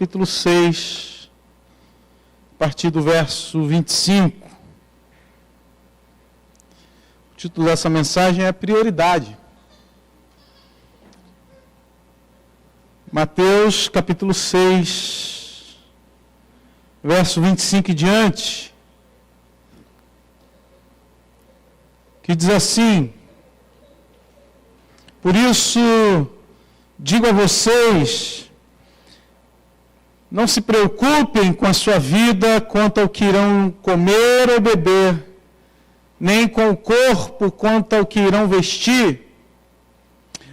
capítulo 6, a partir do verso 25. O título dessa mensagem é Prioridade. Mateus, capítulo 6, verso 25 e diante, que diz assim: por isso, digo a vocês, não se preocupem com a sua vida quanto ao que irão comer ou beber, nem com o corpo quanto ao que irão vestir.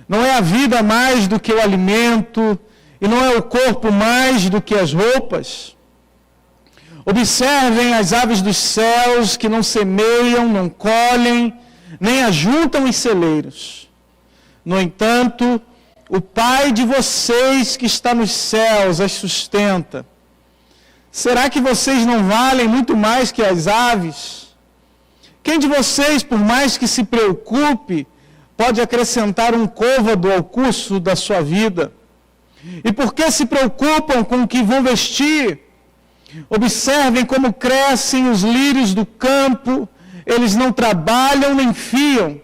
Não é a vida mais do que o alimento, e não é o corpo mais do que as roupas? Observem as aves dos céus, que não semeiam, não colhem, nem ajuntam em celeiros. No entanto, o Pai de vocês que está nos céus as sustenta. Será que vocês não valem muito mais que as aves? Quem de vocês, por mais que se preocupe, pode acrescentar um côvado ao curso da sua vida? E por que se preocupam com o que vão vestir? Observem como crescem os lírios do campo, eles não trabalham nem fiam.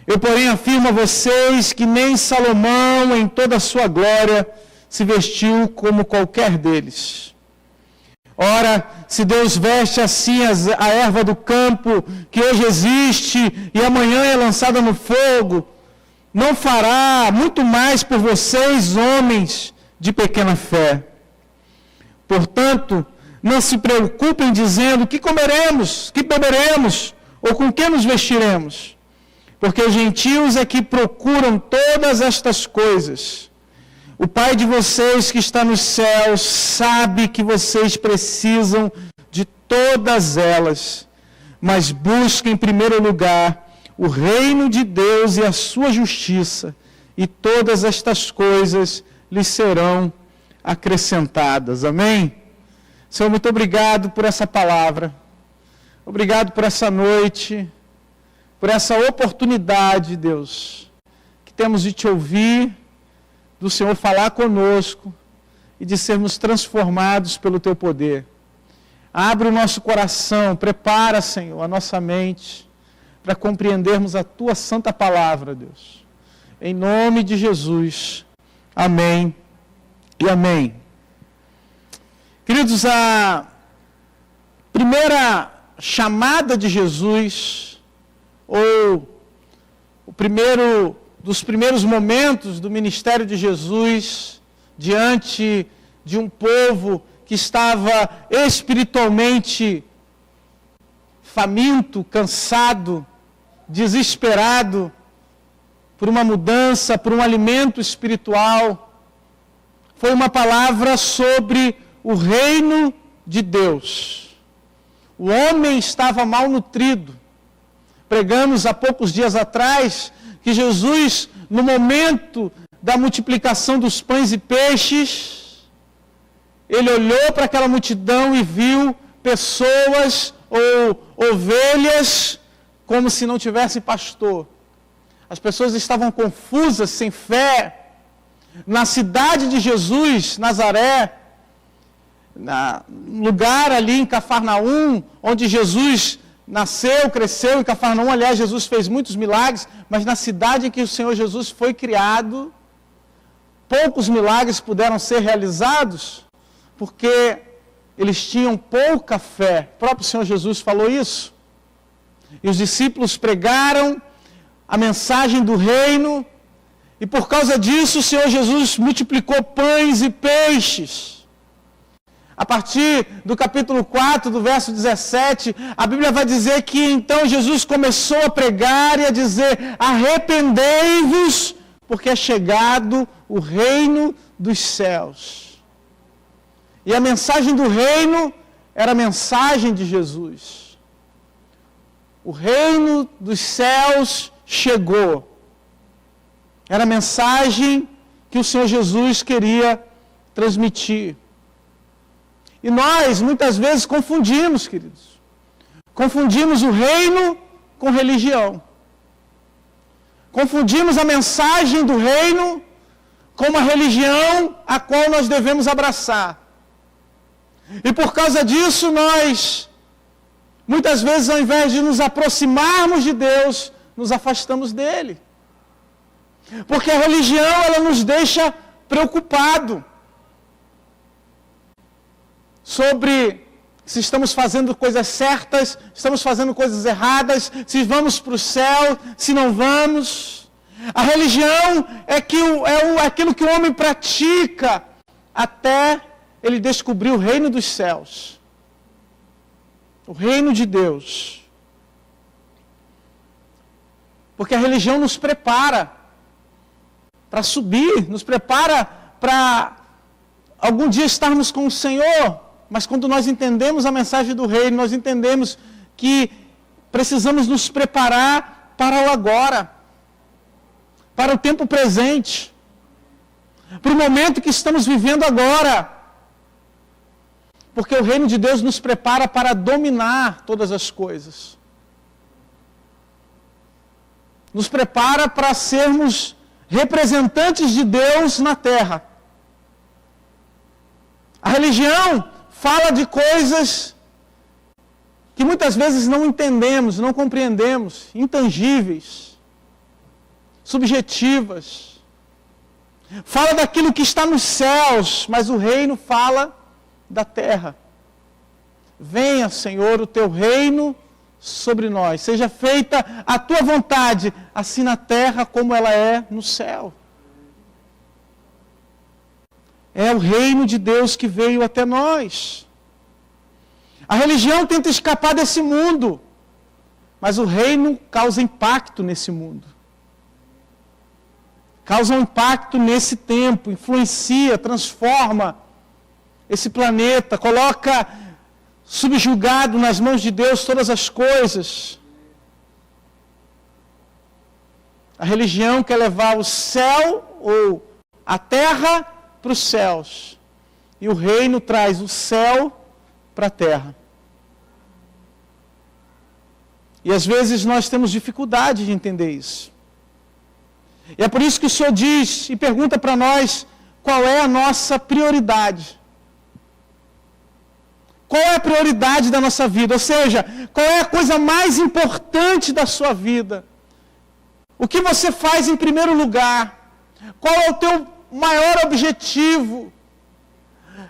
Eu, porém, afirmo a vocês que nem Salomão, em toda a sua glória, se vestiu como qualquer deles. Ora, se Deus veste assim a erva do campo, que hoje existe e amanhã é lançada no fogo, não fará muito mais por vocês, homens de pequena fé. Portanto, não se preocupem dizendo: que comeremos, que beberemos, ou com que nos vestiremos? Porque os gentios é que procuram todas estas coisas. O Pai de vocês que está nos céus sabe que vocês precisam de todas elas. Mas busquem em primeiro lugar o reino de Deus e a sua justiça, e todas estas coisas lhes serão acrescentadas. Amém? Senhor, muito obrigado por essa palavra. Obrigado por essa noite, por essa oportunidade, Deus, que temos de te ouvir, do Senhor falar conosco e de sermos transformados pelo teu poder. Abre o nosso coração, prepara, Senhor, a nossa mente para compreendermos a tua santa palavra, Deus. Em nome de Jesus. Amém e amém. Queridos, a primeira chamada de Jesus, ou dos primeiros momentos do ministério de Jesus, diante de um povo que estava espiritualmente faminto, cansado, desesperado por uma mudança, por um alimento espiritual, foi uma palavra sobre o reino de Deus. O homem estava malnutrido. Pregamos há poucos dias atrás que Jesus, no momento da multiplicação dos pães e peixes, ele olhou para aquela multidão e viu pessoas ou ovelhas como se não tivesse pastor. As pessoas estavam confusas, sem fé. Na cidade de Jesus, Nazaré, no lugar ali em Cafarnaum, onde Jesus nasceu, cresceu, em Cafarnaum, aliás, Jesus fez muitos milagres, mas na cidade em que o Senhor Jesus foi criado, poucos milagres puderam ser realizados, porque eles tinham pouca fé. O próprio Senhor Jesus falou isso. E os discípulos pregaram a mensagem do reino, e por causa disso o Senhor Jesus multiplicou pães e peixes. A partir do capítulo 4, do verso 17, a Bíblia vai dizer que então Jesus começou a pregar e a dizer: arrependei-vos, porque é chegado o reino dos céus. E a mensagem do reino era a mensagem de Jesus. O reino dos céus chegou. Era a mensagem que o Senhor Jesus queria transmitir. E nós, muitas vezes, confundimos, queridos. Confundimos o reino com religião. Confundimos a mensagem do reino como a religião a qual nós devemos abraçar. E por causa disso nós, muitas vezes, ao invés de nos aproximarmos de Deus, nos afastamos dele. Porque a religião, ela nos deixa preocupados sobre se estamos fazendo coisas certas, estamos fazendo coisas erradas, se vamos para o céu, se não vamos. A religião é aquilo que o homem pratica até ele descobrir o reino dos céus. O reino de Deus. Porque a religião nos prepara para subir, nos prepara para algum dia estarmos com o Senhor. Mas quando nós entendemos a mensagem do reino, nós entendemos que precisamos nos preparar para o agora, para o tempo presente, para o momento que estamos vivendo agora. Porque o reino de Deus nos prepara para dominar todas as coisas. Nos prepara para sermos representantes de Deus na terra. A religião fala de coisas que muitas vezes não entendemos, não compreendemos, intangíveis, subjetivas. Fala daquilo que está nos céus, mas o reino fala da terra. Venha, Senhor, o teu reino sobre nós. Seja feita a tua vontade, assim na terra como ela é no céu. É o reino de Deus que veio até nós. A religião tenta escapar desse mundo, mas o reino causa impacto nesse mundo. Causa um impacto nesse tempo, influencia, transforma esse planeta, coloca subjugado nas mãos de Deus todas as coisas. A religião quer levar o céu ou a terra para os céus. E o reino traz o céu para a terra. E às vezes nós temos dificuldade de entender isso. E é por isso que o Senhor diz e pergunta para nós qual é a nossa prioridade. Qual é a prioridade da nossa vida? Ou seja, qual é a coisa mais importante da sua vida? O que você faz em primeiro lugar? Qual é o teu maior objetivo?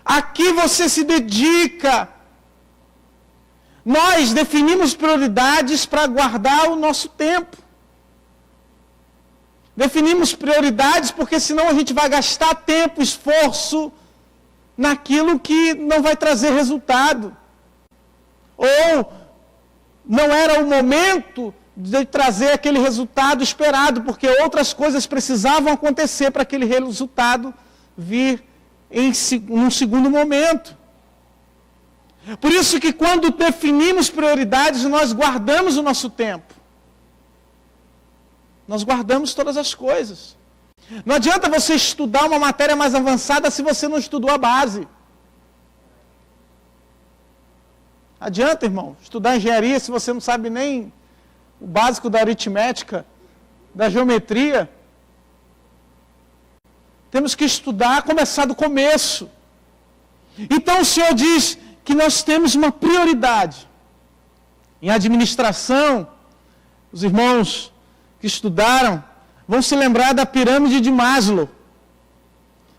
A que você se dedica? Nós definimos prioridades para guardar o nosso tempo. Definimos prioridades porque senão a gente vai gastar tempo, esforço naquilo que não vai trazer resultado. Ou não era o momento de trazer aquele resultado esperado, porque outras coisas precisavam acontecer para aquele resultado vir num segundo momento. Por isso que quando definimos prioridades, nós guardamos o nosso tempo. Nós guardamos todas as coisas. Não adianta você estudar uma matéria mais avançada se você não estudou a base. Adianta, irmão, estudar engenharia se você não sabe nem o básico da aritmética, da geometria. Temos que estudar, começar do começo. Então o Senhor diz que nós temos uma prioridade. Em administração, os irmãos que estudaram vão se lembrar da pirâmide de Maslow.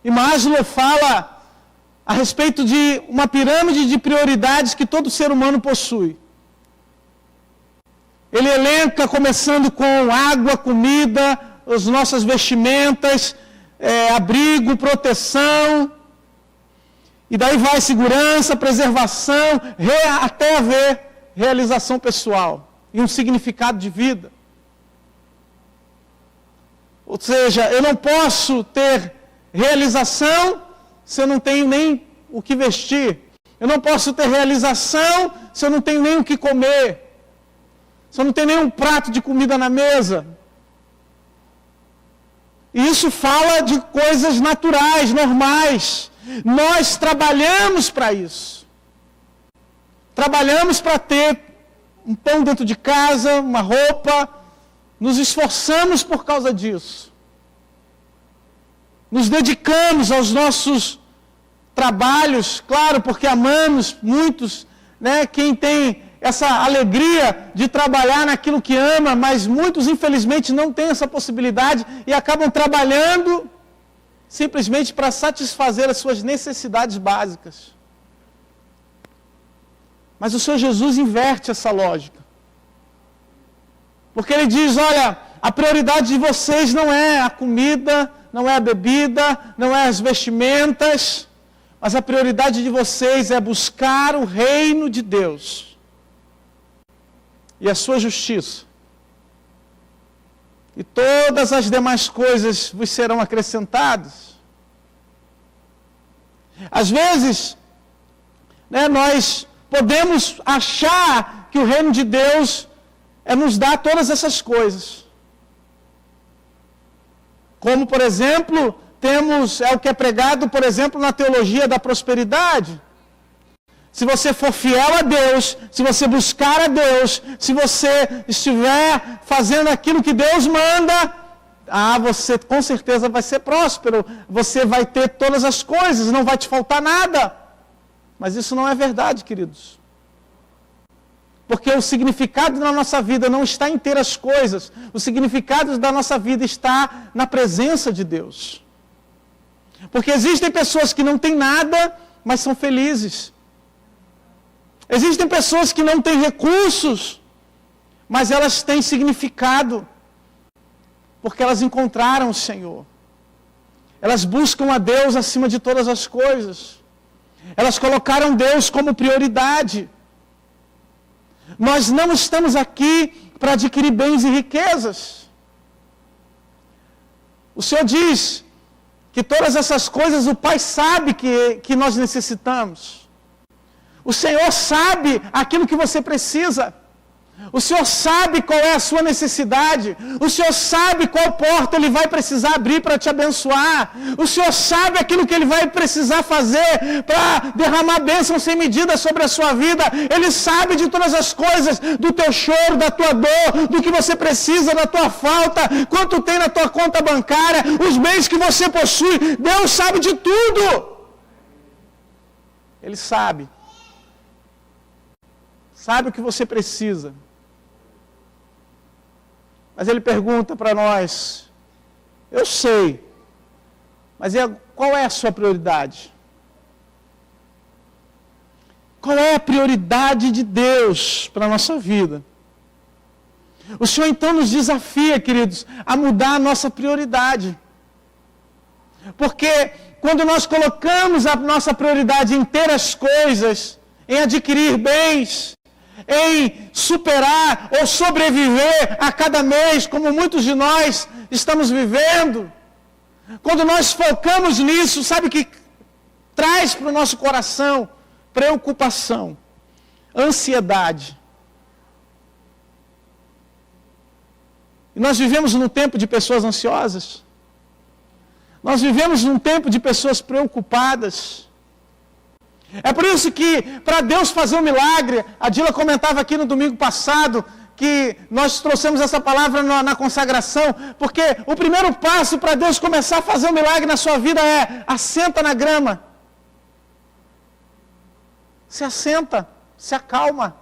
E Maslow fala a respeito de uma pirâmide de prioridades que todo ser humano possui. Ele elenca começando com água, comida, as nossas vestimentas, abrigo, proteção, e daí vai segurança, preservação, até haver realização pessoal e um significado de vida. Ou seja, eu não posso ter realização se eu não tenho nem o que vestir. Eu não posso ter realização se eu não tenho nem o que comer. Se eu não tenho nem um prato de comida na mesa. E isso fala de coisas naturais, normais. Nós trabalhamos para isso. Trabalhamos para ter um pão dentro de casa, uma roupa. Nos esforçamos por causa disso. nos dedicamos aos nossos trabalhos, claro, porque amamos muitos, né, quem tem essa alegria de trabalhar naquilo que ama, mas muitos, infelizmente, não têm essa possibilidade e acabam trabalhando simplesmente para satisfazer as suas necessidades básicas. Mas o Senhor Jesus inverte essa lógica. Porque Ele diz, olha, a prioridade de vocês não é a comida, não é a bebida, não é as vestimentas, mas a prioridade de vocês é buscar o reino de Deus e a sua justiça. E todas as demais coisas vos serão acrescentadas. Às vezes, né, nós podemos achar que o reino de Deus é nos dar todas essas coisas. Como, por exemplo, é o que é pregado, por exemplo, na teologia da prosperidade. Se você for fiel a Deus, se você buscar a Deus, se você estiver fazendo aquilo que Deus manda, você com certeza vai ser próspero, você vai ter todas as coisas, não vai te faltar nada. Mas isso não é verdade, queridos. Porque o significado da nossa vida não está em ter as coisas, o significado da nossa vida está na presença de Deus. Porque existem pessoas que não têm nada, mas são felizes. Existem pessoas que não têm recursos, mas elas têm significado, porque elas encontraram o Senhor. Elas buscam a Deus acima de todas as coisas. Elas colocaram Deus como prioridade. Nós não estamos aqui para adquirir bens e riquezas. O Senhor diz que todas essas coisas o Pai sabe que nós necessitamos. O Senhor sabe aquilo que você precisa. O Senhor sabe qual é a sua necessidade. O Senhor sabe qual porta Ele vai precisar abrir para te abençoar. O Senhor sabe aquilo que Ele vai precisar fazer para derramar bênção sem medida sobre a sua vida. Ele sabe de todas as coisas, do teu choro, da tua dor, do que você precisa, da tua falta, quanto tem na tua conta bancária, os bens que você possui. Deus sabe de tudo. Ele sabe. Sabe o que você precisa. Mas Ele pergunta para nós, eu sei, mas qual é a sua prioridade? Qual é a prioridade de Deus para a nossa vida? O Senhor então nos desafia, queridos, a mudar a nossa prioridade. Porque quando nós colocamos a nossa prioridade em ter as coisas, em adquirir bens, em superar ou sobreviver a cada mês, como muitos de nós estamos vivendo, quando nós focamos nisso, sabe o que traz para o nosso coração? Preocupação, ansiedade. E nós vivemos num tempo de pessoas ansiosas. Nós vivemos num tempo de pessoas preocupadas. É por isso que, para Deus fazer um milagre, a Dila comentava aqui no domingo passado, que nós trouxemos essa palavra na consagração, porque o primeiro passo para Deus começar a fazer um milagre na sua vida é: assenta na grama. Se assenta, se acalma.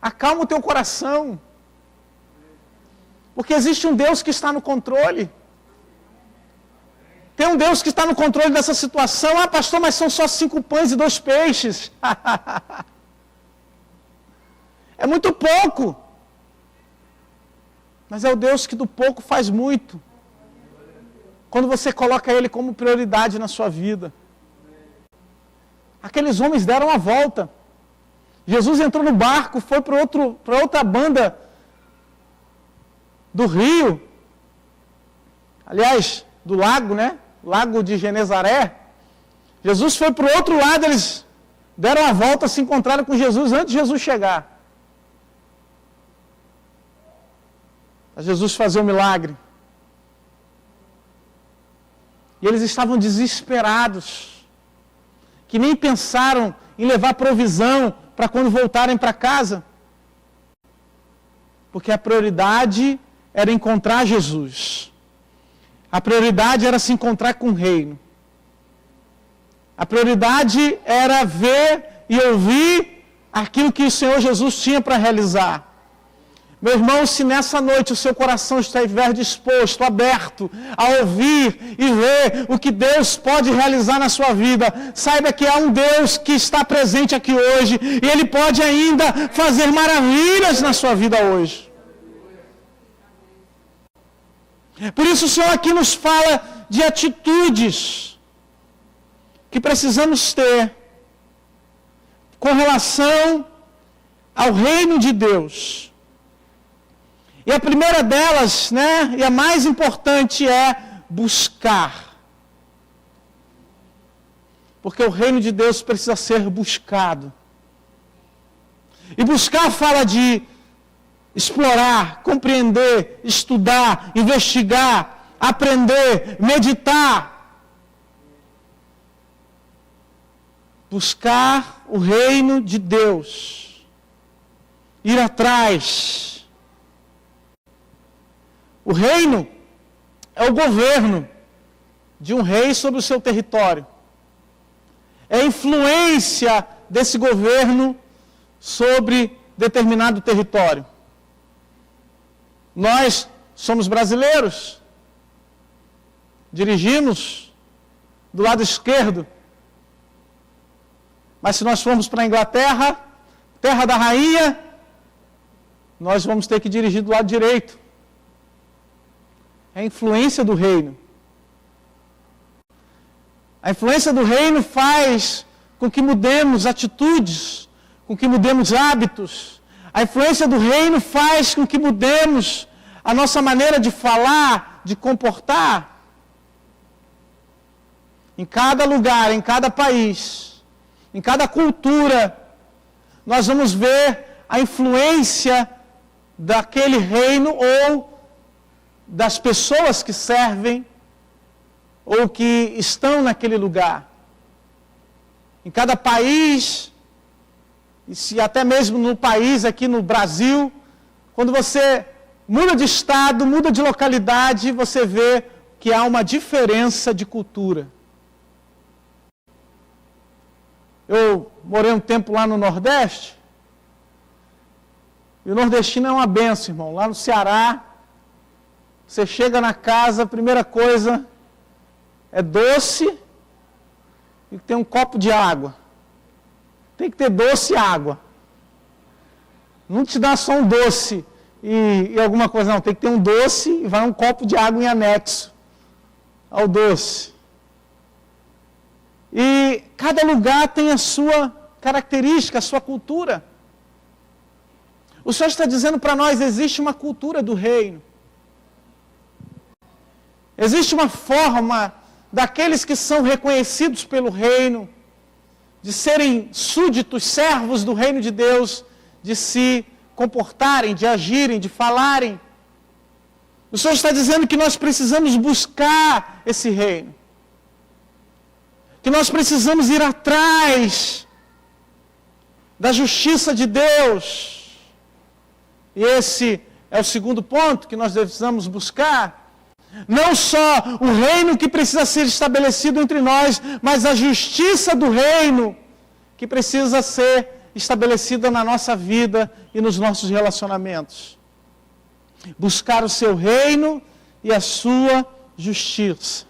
Acalma o teu coração. Porque existe um Deus que está no controle. Tem um Deus que está no controle dessa situação. Ah, pastor, mas são só 5 pães e 2 peixes. É muito pouco. Mas é o Deus que do pouco faz muito. Quando você coloca Ele como prioridade na sua vida. Aqueles homens deram a volta. Jesus entrou no barco, foi para outra banda do rio. Aliás, do lago, né? Lago de Genezaré. Jesus foi para o outro lado, eles deram a volta, se encontraram com Jesus antes de Jesus chegar. Para Jesus fazer um milagre. E eles estavam desesperados, que nem pensaram em levar provisão para quando voltarem para casa. Porque a prioridade era encontrar Jesus. A prioridade era se encontrar com o reino. A prioridade era ver e ouvir aquilo que o Senhor Jesus tinha para realizar. Meu irmão, se nessa noite o seu coração estiver disposto, aberto a ouvir e ver o que Deus pode realizar na sua vida, saiba que há um Deus que está presente aqui hoje e Ele pode ainda fazer maravilhas na sua vida hoje. Por isso o Senhor aqui nos fala de atitudes que precisamos ter com relação ao reino de Deus. E a primeira delas, e a mais importante é buscar. Porque o reino de Deus precisa ser buscado. E buscar fala de explorar, compreender, estudar, investigar, aprender, meditar. Buscar o reino de Deus. Ir atrás. O reino é o governo de um rei sobre o seu território. É a influência desse governo sobre determinado território. Nós somos brasileiros, dirigimos do lado esquerdo. Mas se nós formos para a Inglaterra, terra da rainha, nós vamos ter que dirigir do lado direito. É a influência do reino. A influência do reino faz com que mudemos atitudes, com que mudemos hábitos. A influência do reino faz com que mudemos a nossa maneira de falar, de comportar. Em cada lugar, em cada país, em cada cultura, nós vamos ver a influência daquele reino ou das pessoas que servem ou que estão naquele lugar. Em cada país, e se até mesmo no país aqui no Brasil, quando você muda de estado, muda de localidade, você vê que há uma diferença de cultura. Eu morei um tempo lá no Nordeste, e o nordestino é uma benção, irmão. Lá no Ceará, você chega na casa, a primeira coisa é doce e tem um copo de água. Tem que ter doce e água. Não te dá só um doce e alguma coisa, não. Tem que ter um doce e vai um copo de água em anexo ao doce. E cada lugar tem a sua característica, a sua cultura. O Senhor está dizendo para nós, existe uma cultura do reino. Existe uma forma daqueles que são reconhecidos pelo reino, de serem súditos, servos do reino de Deus, de se comportarem, de agirem, de falarem. O Senhor está dizendo que nós precisamos buscar esse reino. Que nós precisamos ir atrás da justiça de Deus. E esse é o segundo ponto que nós precisamos buscar. Não só o reino que precisa ser estabelecido entre nós, mas a justiça do reino que precisa ser estabelecida na nossa vida e nos nossos relacionamentos. Buscar o seu reino e a sua justiça.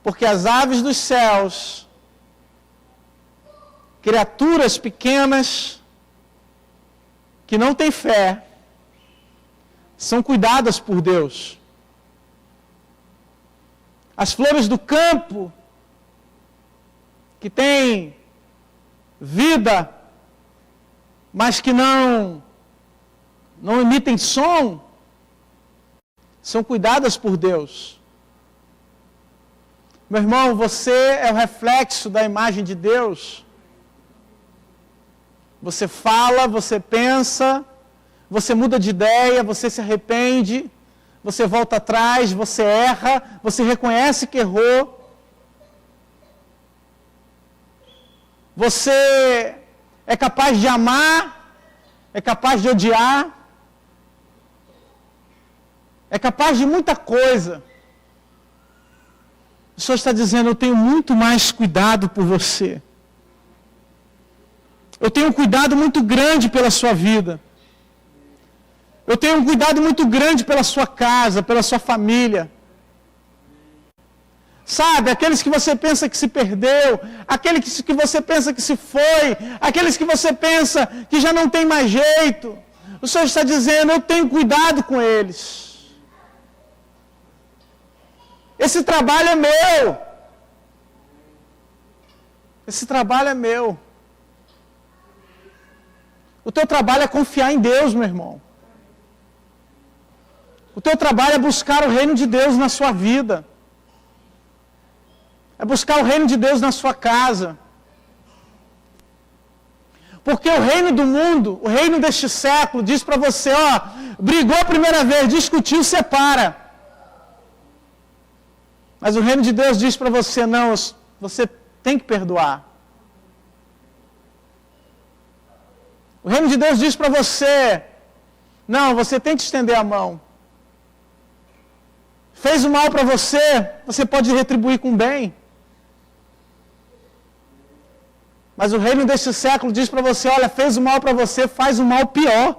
Porque as aves dos céus, criaturas pequenas, que não têm fé, são cuidadas por Deus. As flores do campo, que têm vida, mas que não emitem som, são cuidadas por Deus. Meu irmão, você é o reflexo da imagem de Deus. Você fala, você pensa, você muda de ideia, você se arrepende, você volta atrás, você erra, você reconhece que errou. Você é capaz de amar, é capaz de odiar. é capaz de muita coisa. O Senhor está dizendo, eu tenho muito mais cuidado por você. Eu tenho um cuidado muito grande pela sua vida. Eu tenho um cuidado muito grande pela sua casa, pela sua família. Sabe, aqueles que você pensa que se perdeu, aqueles que você pensa que se foi, aqueles que você pensa que já não tem mais jeito. O Senhor está dizendo, eu tenho cuidado com eles. Esse trabalho é meu. Esse trabalho é meu. O teu trabalho é confiar em Deus, meu irmão. O teu trabalho é buscar o reino de Deus na sua vida. É buscar o reino de Deus na sua casa. Porque o reino do mundo, o reino deste século, diz para você, ó, brigou a primeira vez, discutiu, separa. Mas o reino de Deus diz para você, não, você tem que perdoar. O reino de Deus diz para você, não, você tem que estender a mão. Fez o mal para você, você pode retribuir com bem. Mas o reino deste século diz para você, olha, fez o mal para você, faz o mal pior.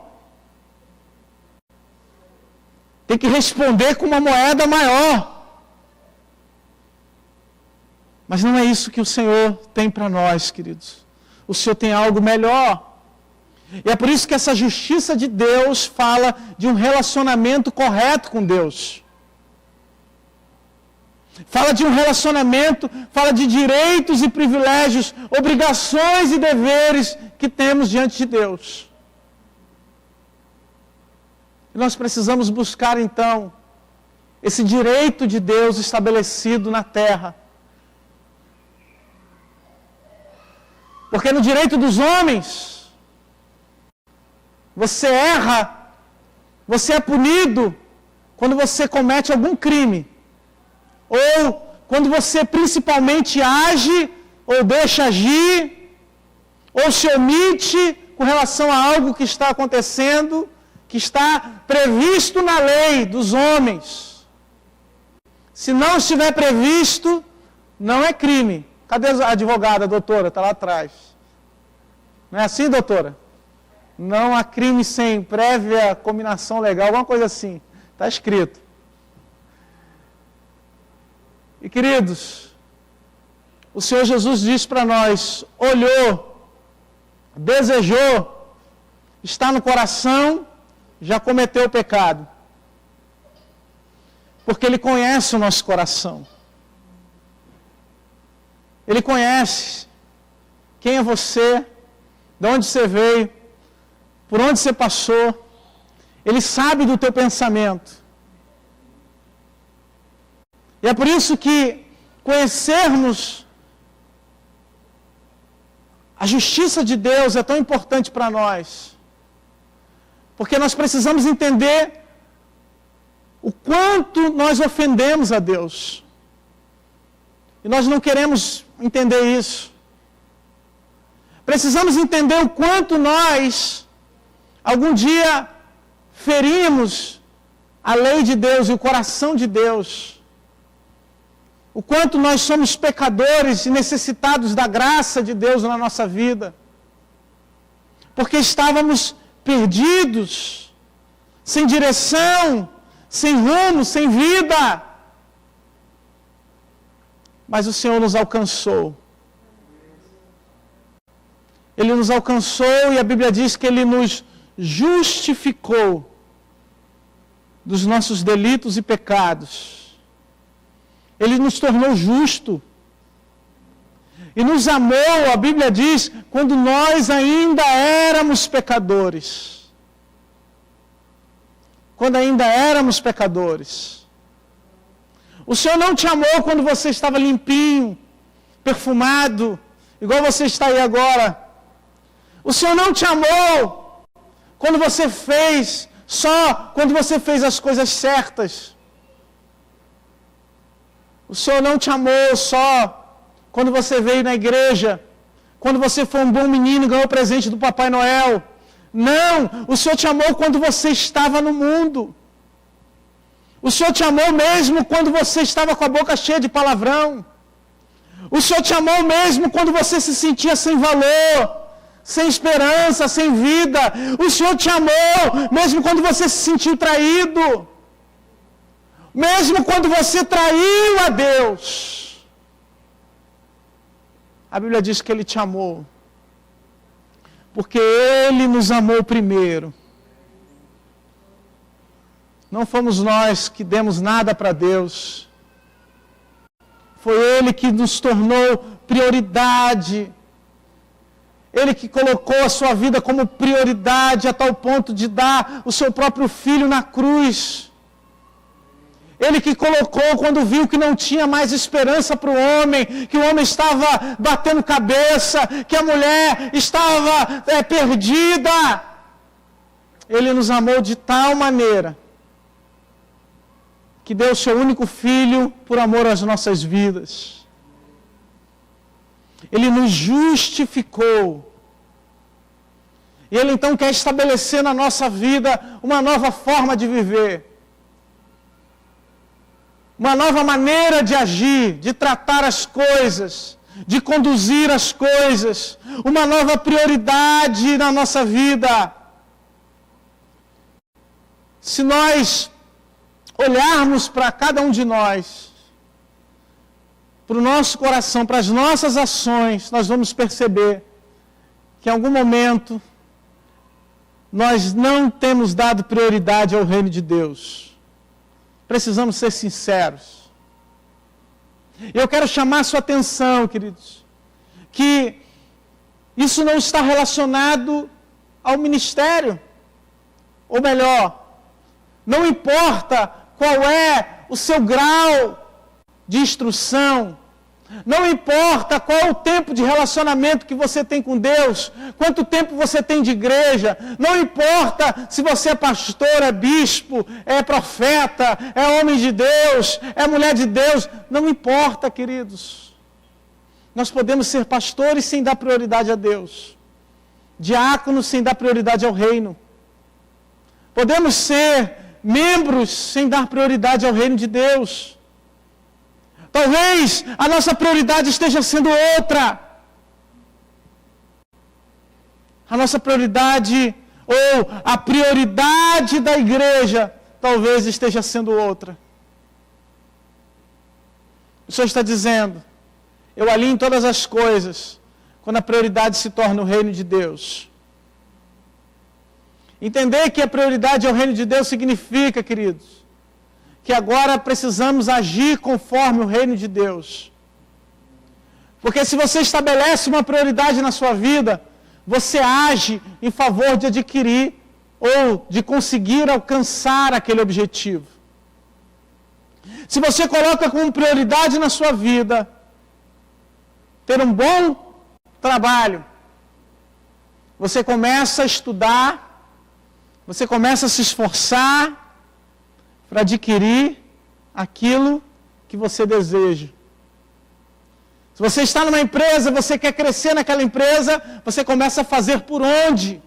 Tem que responder com uma moeda maior. Mas não é isso que o Senhor tem para nós, queridos. O Senhor tem algo melhor. E é por isso que essa justiça de Deus fala de um relacionamento correto com Deus. Fala de um relacionamento, fala de direitos e privilégios, obrigações e deveres que temos diante de Deus. E nós precisamos buscar, então, esse direito de Deus estabelecido na terra. Porque no direito dos homens, você erra, você é punido quando você comete algum crime. Ou quando você principalmente age, ou deixa agir, ou se omite com relação a algo que está acontecendo, que está previsto na lei dos homens. Se não estiver previsto, não é crime. Cadê a advogada, doutora? Está lá atrás. Não é assim, doutora? Não há crime sem prévia combinação legal, alguma coisa assim. Está escrito. E queridos, o Senhor Jesus disse para nós, olhou, desejou, está no coração, já cometeu o pecado. Porque Ele conhece o nosso coração. Ele conhece quem é você, de onde você veio, por onde você passou. Ele sabe do teu pensamento. E é por isso que conhecermos a justiça de Deus é tão importante para nós. Porque nós precisamos entender o quanto nós ofendemos a Deus. E nós não queremos entender isso. Precisamos entender o quanto nós, algum dia, ferimos a lei de Deus e o coração de Deus. O quanto nós somos pecadores e necessitados da graça de Deus na nossa vida. Porque estávamos perdidos, sem direção, sem rumo, sem vida. Mas o Senhor nos alcançou. Ele nos alcançou e a Bíblia diz que Ele nos justificou dos nossos delitos e pecados. Ele nos tornou justo. E nos amou, a Bíblia diz, quando nós ainda éramos pecadores. Quando ainda éramos pecadores. O Senhor não te amou quando você estava limpinho, perfumado, igual você está aí agora. O Senhor não te amou quando você fez, só quando você fez as coisas certas. O Senhor não te amou só quando você veio na igreja, quando você foi um bom menino e ganhou o presente do Papai Noel. Não, o Senhor te amou quando você estava no mundo. O Senhor te amou mesmo quando você estava com a boca cheia de palavrão. O Senhor te amou mesmo quando você se sentia sem valor, sem esperança, sem vida. O Senhor te amou mesmo quando você se sentiu traído. Mesmo quando você traiu a Deus. A Bíblia diz que Ele te amou. Porque Ele nos amou primeiro. Não fomos nós que demos nada para Deus. Foi Ele que nos tornou prioridade. Ele que colocou a sua vida como prioridade a tal ponto de dar o seu próprio filho na cruz. Ele que colocou quando viu que não tinha mais esperança para o homem, que o homem estava batendo cabeça, que a mulher estava perdida. Ele nos amou de tal maneira que deu o seu único filho por amor às nossas vidas. Ele nos justificou. E Ele então quer estabelecer na nossa vida uma nova forma de viver. Uma nova maneira de agir, de tratar as coisas, de conduzir as coisas. Uma nova prioridade na nossa vida. Se nós olharmos para cada um de nós, para o nosso coração, para as nossas ações, nós vamos perceber que em algum momento nós não temos dado prioridade ao reino de Deus. Precisamos ser sinceros. Eu quero chamar a sua atenção, queridos, que isso não está relacionado ao ministério. Ou melhor, não importa qual é o seu grau de instrução, não importa qual é o tempo de relacionamento que você tem com Deus, quanto tempo você tem de igreja, não importa se você é pastor, é bispo, é profeta, é homem de Deus, é mulher de Deus, não importa, queridos. Nós podemos ser pastores sem dar prioridade a Deus, diáconos sem dar prioridade ao reino, podemos ser membros sem dar prioridade ao reino de Deus. Talvez a nossa prioridade esteja sendo outra. A nossa prioridade, ou a prioridade da igreja, talvez esteja sendo outra. O Senhor está dizendo, eu alinho todas as coisas, quando a prioridade se torna o reino de Deus. Entender que a prioridade ao reino de Deus significa, queridos, que agora precisamos agir conforme o reino de Deus. Porque se você estabelece uma prioridade na sua vida, você age em favor de adquirir ou de conseguir alcançar aquele objetivo. Se você coloca como prioridade na sua vida ter um bom trabalho, você começa a estudar, você começa a se esforçar para adquirir aquilo que você deseja. Se você está numa empresa, você quer crescer naquela empresa, você começa a fazer por onde?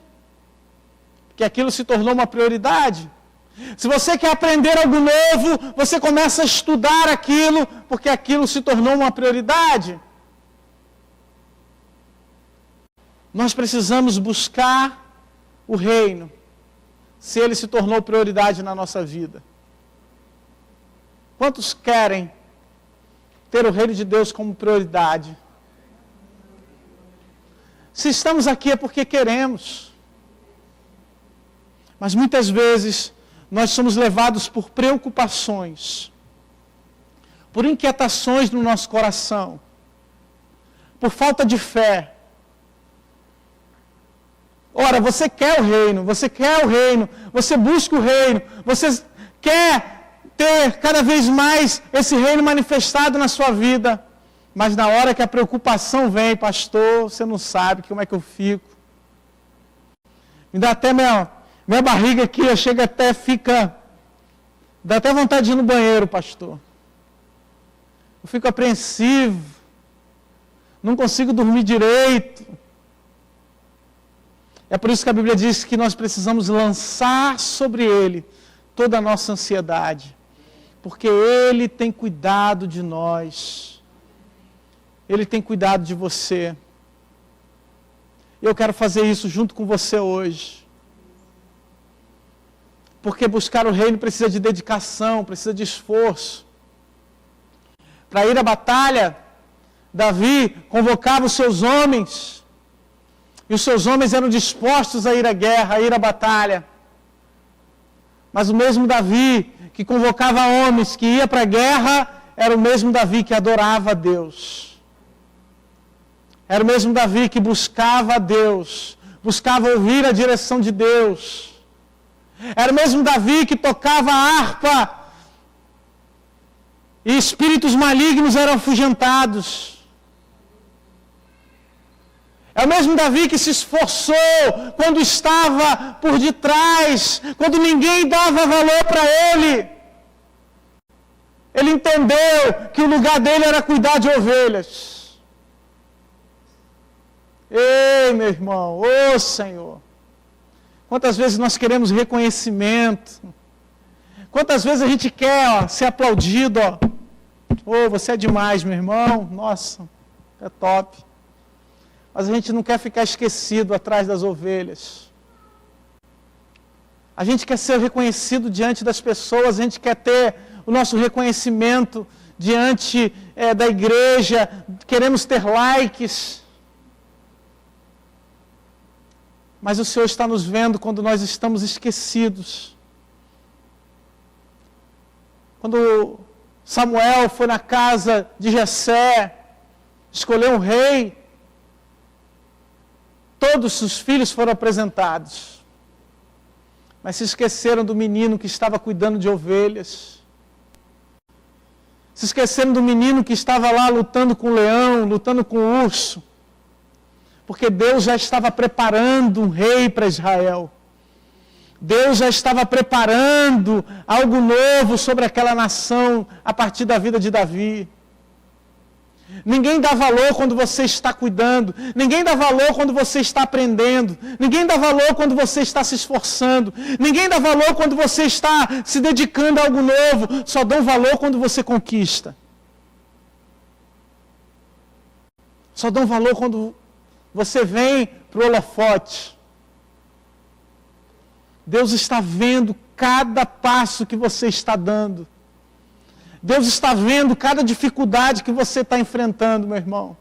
Porque aquilo se tornou uma prioridade. Se você quer aprender algo novo, você começa a estudar aquilo, porque aquilo se tornou uma prioridade. Nós precisamos buscar o reino, se ele se tornou prioridade na nossa vida. Quantos querem ter o reino de Deus como prioridade? Se estamos aqui é porque queremos. Mas muitas vezes nós somos levados por preocupações, por inquietações no nosso coração, por falta de fé. Ora, você quer o reino, você busca o reino, você quer ter cada vez mais esse reino manifestado na sua vida, mas na hora que a preocupação vem, pastor, você não sabe como é que eu fico. Me dá até minha barriga aqui, chega até, dá até vontade de ir no banheiro, pastor. Eu fico apreensivo, não consigo dormir direito. É por isso que a Bíblia diz que nós precisamos lançar sobre Ele toda a nossa ansiedade. porque Ele tem cuidado de nós. Ele tem cuidado de você. Eu quero fazer isso junto com você hoje. Porque buscar o reino precisa de dedicação, precisa de esforço. Para ir à batalha, Davi convocava os seus homens, e os seus homens eram dispostos a ir à guerra, a ir à batalha. Mas o mesmo Davi que convocava homens, que ia para a guerra, era o mesmo Davi que adorava a Deus. Era o mesmo Davi que buscava a Deus, buscava ouvir a direção de Deus. Era o mesmo Davi que tocava a harpa e espíritos malignos eram afugentados. É o mesmo Davi que se esforçou quando estava por detrás, quando ninguém dava valor para ele. Ele entendeu que o lugar dele era cuidar de ovelhas. Ei, meu irmão, ô Senhor. Quantas vezes nós queremos reconhecimento? Quantas vezes a gente quer ser aplaudido? Você é demais, meu irmão. Nossa, é top. Mas a gente não quer ficar esquecido atrás das ovelhas. A gente quer ser reconhecido diante das pessoas, a gente quer ter o nosso reconhecimento diante da igreja, queremos ter likes. Mas o Senhor está nos vendo quando nós estamos esquecidos. Quando Samuel foi na casa de Jessé, escolheu um rei, todos os filhos foram apresentados, mas se esqueceram do menino que estava cuidando de ovelhas, se esqueceram do menino que estava lá lutando com o leão, lutando com o urso, porque Deus já estava preparando um rei para Israel. Deus já estava preparando algo novo sobre aquela nação a partir da vida de Davi. Ninguém dá valor quando você está cuidando. Ninguém dá valor quando você está aprendendo. Ninguém dá valor quando você está se esforçando. Ninguém dá valor quando você está se dedicando a algo novo. Só dão valor quando você conquista. Só dão valor quando você vem para o holofote. Deus está vendo cada passo que você está dando. Deus está vendo cada dificuldade que você está enfrentando, meu irmão.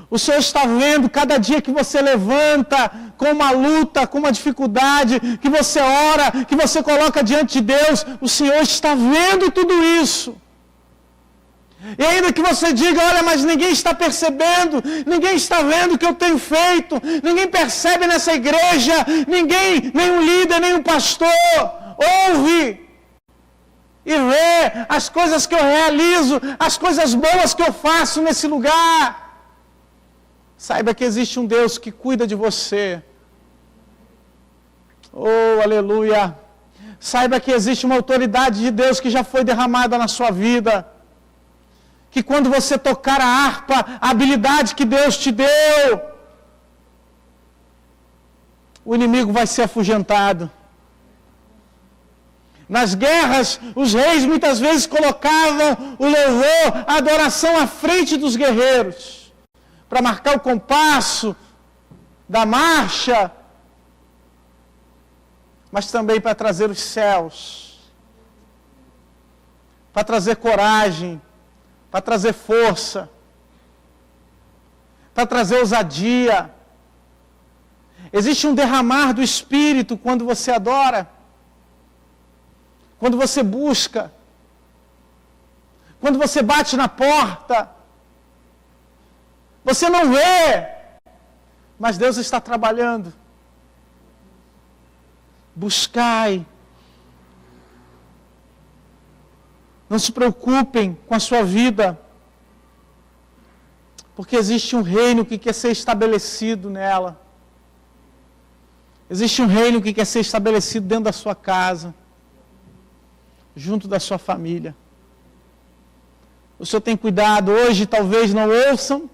O Senhor está vendo cada dia que você levanta com uma luta, com uma dificuldade, que você ora, que você coloca diante de Deus. O Senhor está vendo tudo isso. E ainda que você diga, olha, mas ninguém está percebendo, ninguém está vendo o que eu tenho feito, ninguém percebe nessa igreja, ninguém, nenhum líder, nenhum pastor, ouve e vê as coisas que eu realizo, as coisas boas que eu faço nesse lugar. Saiba que existe um Deus que cuida de você. Oh, aleluia! Saiba que existe uma autoridade de Deus que já foi derramada na sua vida. Que quando você tocar a harpa, a habilidade que Deus te deu, o inimigo vai ser afugentado. Nas guerras, os reis muitas vezes colocavam o louvor, a adoração à frente dos guerreiros, para marcar o compasso da marcha, mas também para trazer os céus, para trazer coragem, para trazer força, para trazer ousadia. Existe um derramar do Espírito quando você adora, quando você busca, quando você bate na porta. Você não vê, mas Deus está trabalhando. Buscai. Não se preocupem com a sua vida, porque existe um reino que quer ser estabelecido nela. Existe um reino que quer ser estabelecido dentro da sua casa, junto da sua família. O Senhor tem cuidado. Hoje talvez não ouçam,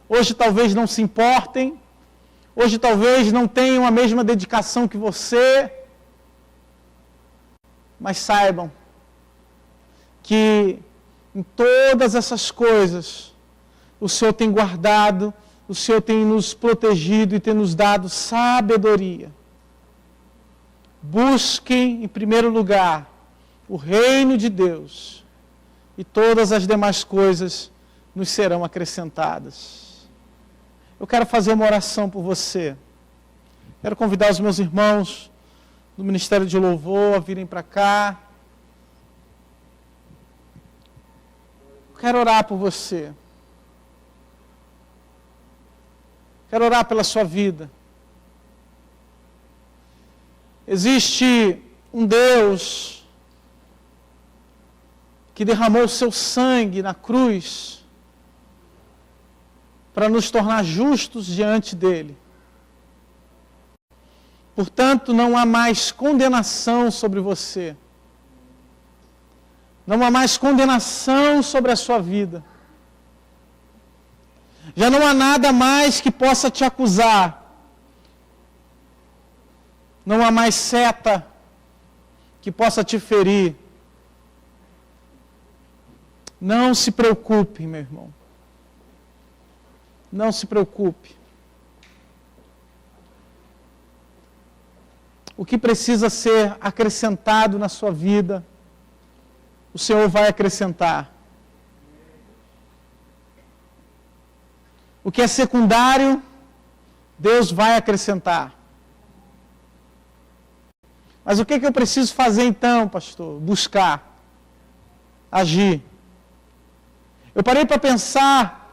hoje talvez não se importem, hoje talvez não tenham a mesma dedicação que você, mas saibam que em todas essas coisas o Senhor tem guardado, o Senhor tem nos protegido e tem nos dado sabedoria. Busquem em primeiro lugar o reino de Deus e todas as demais coisas nos serão acrescentadas. Eu quero fazer uma oração por você. Quero convidar os meus irmãos do Ministério de Louvor a virem para cá. Quero orar por você. Quero orar pela sua vida. Existe um Deus que derramou o seu sangue na cruz para nos tornar justos diante dele. Portanto, não há mais condenação sobre você. Não há mais condenação sobre a sua vida. Já não há nada mais que possa te acusar. Não há mais seta que possa te ferir. Não se preocupe, meu irmão. Não se preocupe. O que precisa ser acrescentado na sua vida, o Senhor vai acrescentar. O que é secundário, Deus vai acrescentar. Mas o que eu preciso fazer então, pastor? Buscar, agir. Eu parei para pensar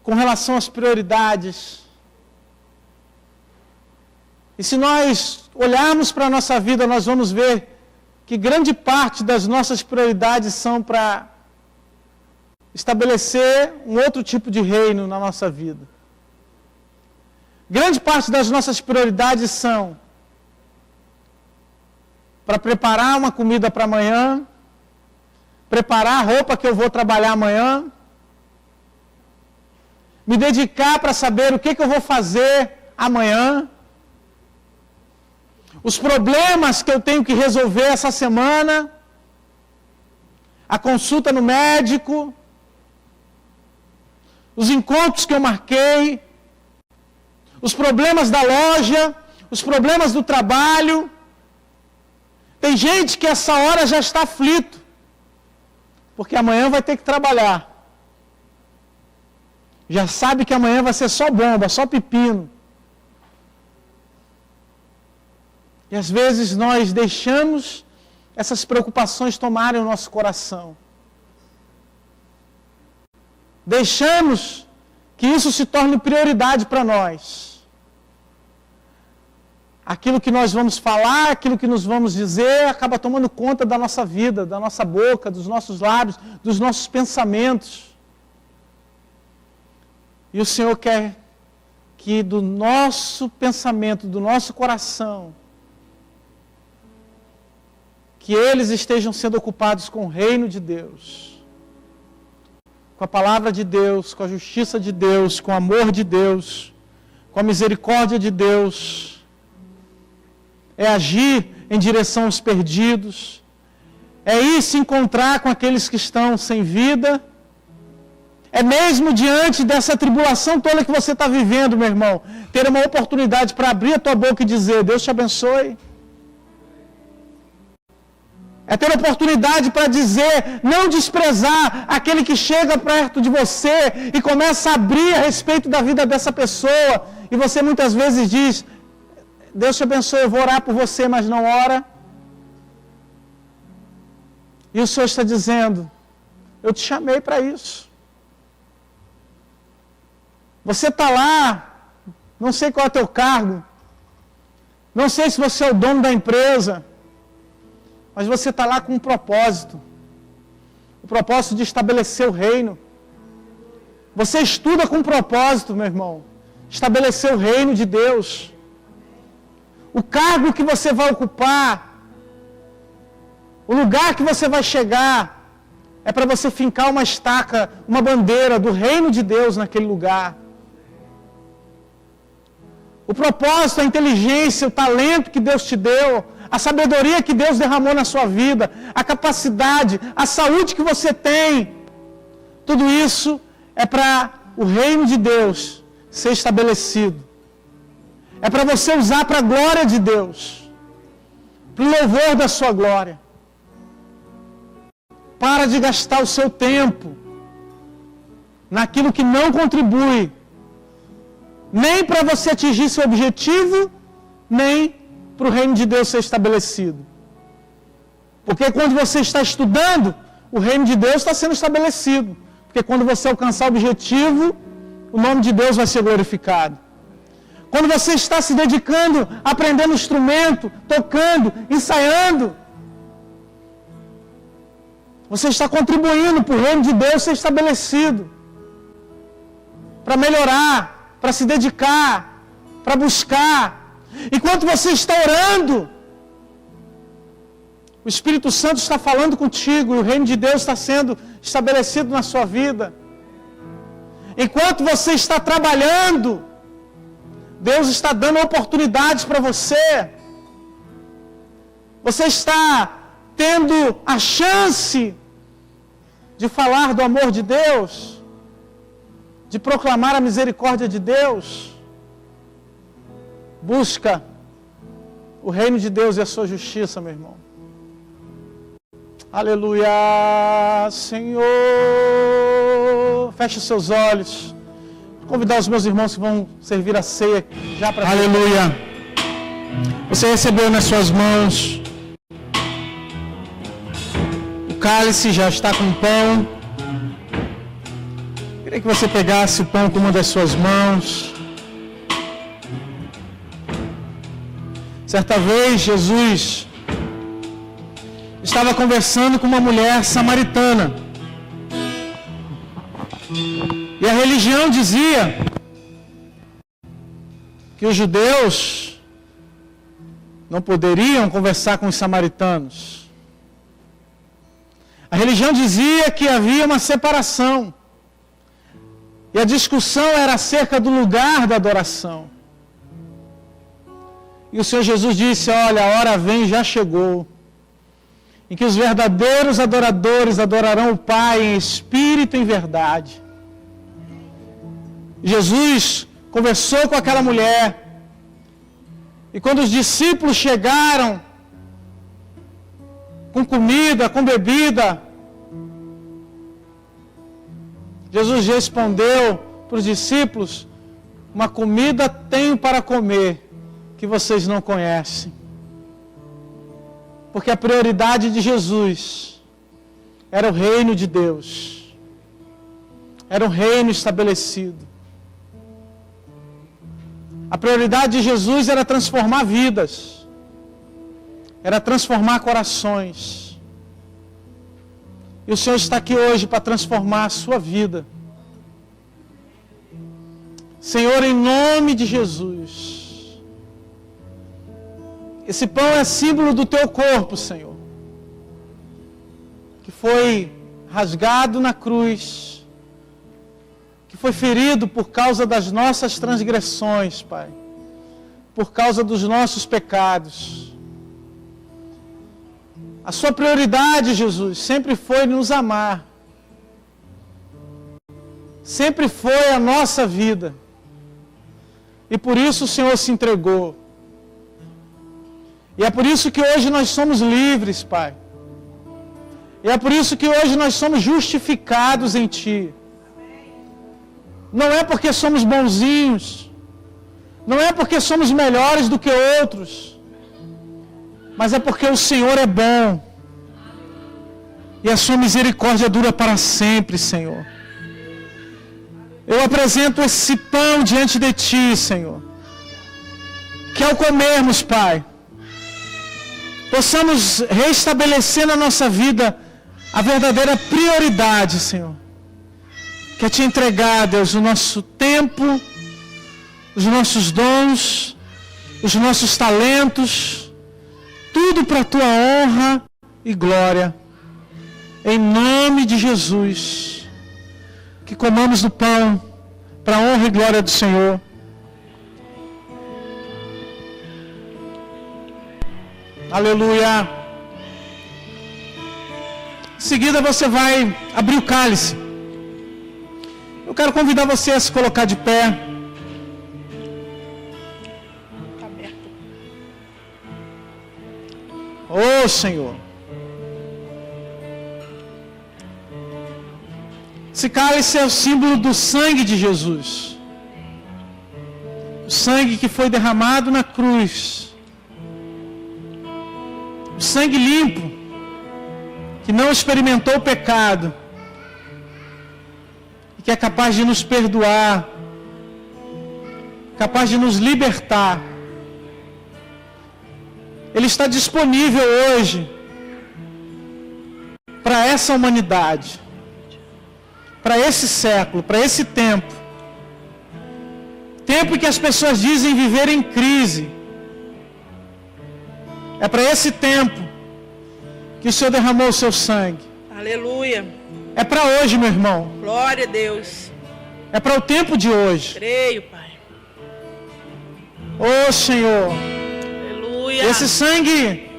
com relação às prioridades. E se nós olharmos para a nossa vida, nós vamos ver que grande parte das nossas prioridades são para estabelecer um outro tipo de reino na nossa vida. Grande parte das nossas prioridades são para preparar uma comida para amanhã, preparar a roupa que eu vou trabalhar amanhã, me dedicar para saber o que eu vou fazer amanhã, os problemas que eu tenho que resolver essa semana, a consulta no médico, os encontros que eu marquei, os problemas da loja, os problemas do trabalho. Tem gente que essa hora já está aflito, porque amanhã vai ter que trabalhar. Já sabe que amanhã vai ser só bomba, só pepino. E às vezes nós deixamos essas preocupações tomarem o nosso coração. Deixamos que isso se torne prioridade para nós. Aquilo que nós vamos falar, aquilo que nos vamos dizer, acaba tomando conta da nossa vida, da nossa boca, dos nossos lábios, dos nossos pensamentos. E o Senhor quer que do nosso pensamento, do nosso coração, que eles estejam sendo ocupados com o reino de Deus, com a palavra de Deus, com a justiça de Deus, com o amor de Deus, com a misericórdia de Deus. É agir em direção aos perdidos, é ir se encontrar com aqueles que estão sem vida, é mesmo diante dessa tribulação toda que você está vivendo, meu irmão, ter uma oportunidade para abrir a tua boca e dizer: Deus te abençoe. É ter oportunidade para dizer, não desprezar aquele que chega perto de você e começa a abrir a respeito da vida dessa pessoa. E você muitas vezes diz: Deus te abençoe, eu vou orar por você, mas não ora. E o Senhor está dizendo: eu te chamei para isso. Você está lá, não sei qual é o teu cargo, não sei se você é o dono da empresa, mas você está lá com um propósito. O propósito de estabelecer o reino. Você estuda com um propósito, meu irmão. Estabelecer o reino de Deus. O cargo que você vai ocupar, o lugar que você vai chegar, é para você fincar uma estaca, uma bandeira do reino de Deus naquele lugar. O propósito, a inteligência, o talento que Deus te deu, a sabedoria que Deus derramou na sua vida, a capacidade, a saúde que você tem, tudo isso é para o reino de Deus ser estabelecido. É para você usar para a glória de Deus, para o louvor da sua glória. Para de gastar o seu tempo naquilo que não contribui, nem para você atingir seu objetivo, nem para o reino de Deus ser estabelecido. Porque quando você está estudando, o reino de Deus está sendo estabelecido. Porque quando você alcançar o objetivo, o nome de Deus vai ser glorificado. Quando você está se dedicando, aprendendo instrumento, tocando, ensaiando, você está contribuindo para o reino de Deus ser estabelecido. Para melhorar, para se dedicar, para buscar. Enquanto você está orando, o Espírito Santo está falando contigo e o reino de Deus está sendo estabelecido na sua vida. Enquanto você está trabalhando, Deus está dando oportunidades para você. Você está tendo a chance de falar do amor de Deus, de proclamar a misericórdia de Deus. Busca o reino de Deus e a sua justiça, meu irmão. Aleluia, Senhor. Feche os seus olhos. Vou convidar os meus irmãos que vão servir a ceia já para... Aleluia. Você recebeu nas suas mãos o cálice, já está com o pão. Queria que você pegasse o pão com uma das suas mãos. Certa vez, Jesus estava conversando com uma mulher samaritana. E a religião dizia que os judeus não poderiam conversar com os samaritanos. A religião dizia que havia uma separação. E a discussão era acerca do lugar da adoração. E o Senhor Jesus disse: olha, a hora vem, já chegou, em que os verdadeiros adoradores adorarão o Pai em espírito e em verdade. Jesus conversou com aquela mulher, e quando os discípulos chegaram com comida, com bebida, Jesus respondeu para os discípulos: uma comida tenho para comer, que vocês não conhecem. Porque a prioridade de Jesus era o reino de Deus. Era um reino estabelecido. A prioridade de Jesus era transformar vidas. Era transformar corações. E o Senhor está aqui hoje para transformar a sua vida. Senhor, em nome de Jesus, esse pão é símbolo do teu corpo, Senhor, que foi rasgado na cruz, que foi ferido por causa das nossas transgressões, Pai, por causa dos nossos pecados. A sua prioridade, Jesus, sempre foi nos amar. Sempre foi a nossa vida. E por isso o Senhor se entregou. E é por isso que hoje nós somos livres, Pai. E é por isso que hoje nós somos justificados em Ti. Não é porque somos bonzinhos. Não é porque somos melhores do que outros. Mas é porque o Senhor é bom. E a sua misericórdia dura para sempre, Senhor. Eu apresento esse pão diante de Ti, Senhor. Que ao comermos, Pai, possamos restabelecer na nossa vida a verdadeira prioridade, Senhor. Que é Te entregar, Deus, o nosso tempo, os nossos dons, os nossos talentos, tudo para a Tua honra e glória. Em nome de Jesus, que comamos do pão para a honra e glória do Senhor. Aleluia. Em seguida você vai abrir o cálice. Eu quero convidar você a se colocar de pé. Oh, Senhor. Esse cálice é o símbolo do sangue de Jesus. O sangue que foi derramado na cruz. O sangue limpo, que não experimentou o pecado, e que é capaz de nos perdoar, capaz de nos libertar. Ele está disponível hoje para essa humanidade, para esse século, para esse tempo. Tempo que as pessoas dizem viver em crise. É para esse tempo que o Senhor derramou o seu sangue. Aleluia. É para hoje, meu irmão. Glória a Deus. É para o tempo de hoje. Creio, Pai. Oh, Senhor. Aleluia. Esse sangue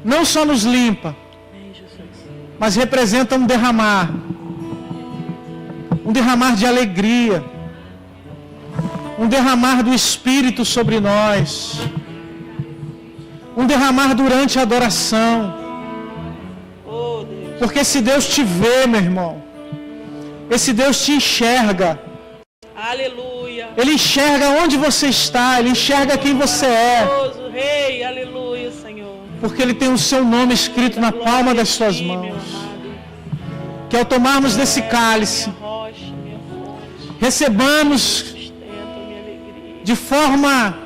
não só nos limpa, Amém, Jesus. mas representa um derramar de alegria, um derramar do Espírito sobre nós, um derramar durante a adoração. Oh, Deus. Porque se Deus te vê, meu irmão, esse Deus te enxerga. Aleluia. Ele enxerga onde você está, Ele enxerga quem você é. Maravilhoso, Rei, aleluia, Senhor. Porque Ele tem o seu nome escrito na palma das suas mãos. Que ao tomarmos desse cálice, Minha rocha, minha fonte, recebamos sustento, minha alegria. de forma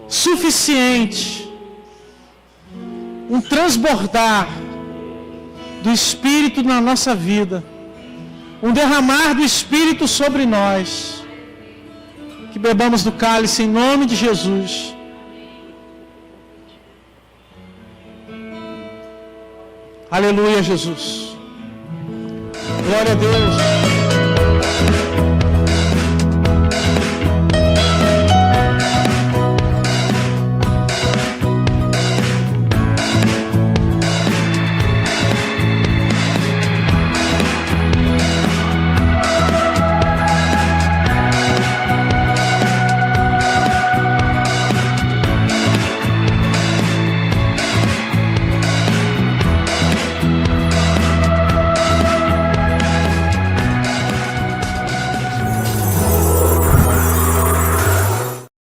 suficiente um transbordar do Espírito na nossa vida, um derramar do Espírito sobre nós. Que bebamos do cálice em nome de Jesus. Aleluia, Jesus. Glória a Deus.